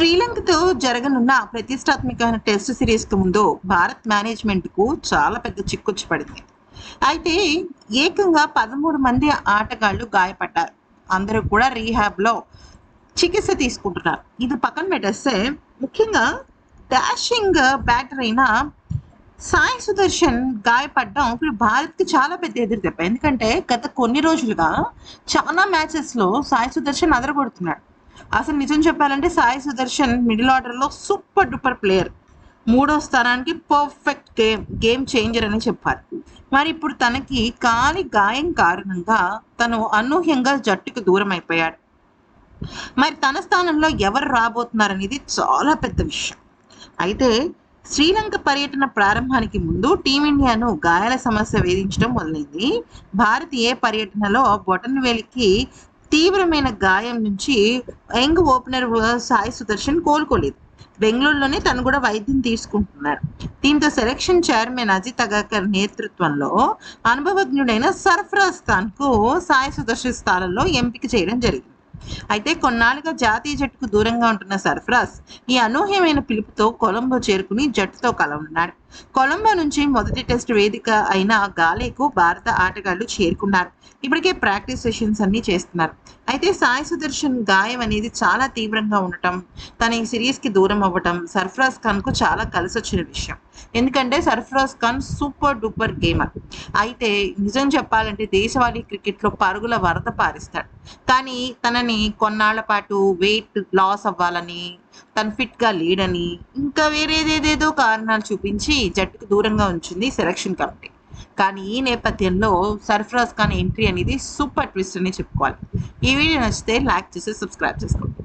శ్రీలంకతో జరగనున్న ప్రతిష్టాత్మకమైన టెస్ట్ సిరీస్‌కు ముందు భారత్ మేనేజ్‌మెంట్‌కు చాలా పెద్ద చిక్కొచ్చి పడింది. అయితే ఏకంగా 13 మంది ఆటగాళ్లు గాయపడ్డారు. అందరూ కూడా రీహాబ్‌లో చికిత్స తీసుకుంటున్నారు. ఇది పక్కన పెట్టేస్తే ముఖ్యంగా డాషింగ్ బ్యాటర్ అయిన సాయి సుదర్శన్ గాయపడడం ఇప్పుడు భారత్‌కి చాలా పెద్ద ఎదురుదెబ్బ. ఎందుకంటే గత కొన్ని రోజులుగా చాలా మ్యాచెస్‌లో సాయి సుదర్శన్ అదరగొడుతున్నాడు. అసలు నిజం చెప్పాలంటే సాయి సుదర్శన్ మిడిల్ ఆర్డర్‌లో సూపర్ డూపర్ ప్లేయర్. మూడో స్థానానికి పర్ఫెక్ట్ గేమ్ చేంజర్ అని చెప్పాలి. మరి ఇప్పుడు తనకి కాలి గాయం కారణంగా తను అనూహ్యంగా జట్టుకు దూరం అయిపోయాడు. మరి తన స్థానంలో ఎవరు రాబోతున్నారనేది చాలా పెద్ద విషయం. అయితే శ్రీలంక పర్యటన ప్రారంభానికి ముందు టీమిండియాను గాయాల సమస్య వేధించడం మొదలైంది. భారత్ ఏ పర్యటనలో బొటనవేలికి తీవ్రమైన గాయం నుంచి యంగ్ ఓపెనర్ సాయి సుదర్శన్ కోలుకోలేదు. బెంగళూరులోనే తను కూడా వైద్యం తీసుకుంటున్నాడు. దీంతో సెలక్షన్ చైర్మన్ అజిత్ అగాకర్ నేతృత్వంలో అనుభవజ్ఞుడైన సర్ఫరాజ్ ఖాన్కు సాయి సుదర్శన్ స్థానంలో ఎంపిక చేయడం జరిగింది. అయితే కొన్నాళ్ళుగా జాతీయ జట్టుకు దూరంగా ఉంటున్న సర్ఫరాజ్ ఈ అనూహ్యమైన పిలుపుతో కొలంబో చేరుకుని జట్టుతో కలవనున్నాడు. కొలంబో నుంచి మొదటి టెస్ట్ వేదిక అయిన గాలేకు భారత ఆటగాళ్లు చేరుకున్నారు. ఇప్పటికే ప్రాక్టీస్ సెషన్స్ అన్ని చేస్తున్నారు. అయితే సాయి సుదర్శన్ గాయం అనేది చాలా తీవ్రంగా ఉండటం, తన ఈ సిరీస్కి దూరం అవ్వటం సర్ఫరాజ్ ఖాన్కు చాలా కలిసి వచ్చిన విషయం. ఎందుకంటే Sarfaraz Khan super duper gamer. అయితే నిజం చెప్పాలంటే దేశవాళీ క్రికెట్లో పరుగుల వరద పారిస్తాడు. కానీ తనని కొన్నాళ్ల పాటు వెయిట్ లాస్ అవ్వాలని, తను ఫిట్గా లేడని, ఇంకా వేరేదేదేదో కారణాలు చూపించి జట్టుకు దూరంగా ఉంచింది సెలక్షన్ కమిటీ. కానీ ఈ నేపథ్యంలో సర్ఫరాజ్ ఖాన్ ఎంట్రీ అనేది సూపర్ ట్విస్ట్ అని చెప్పుకోవాలి. ఈ వీడియో నచ్చితే లైక్ చేసి సబ్స్క్రైబ్ చేసుకోండి.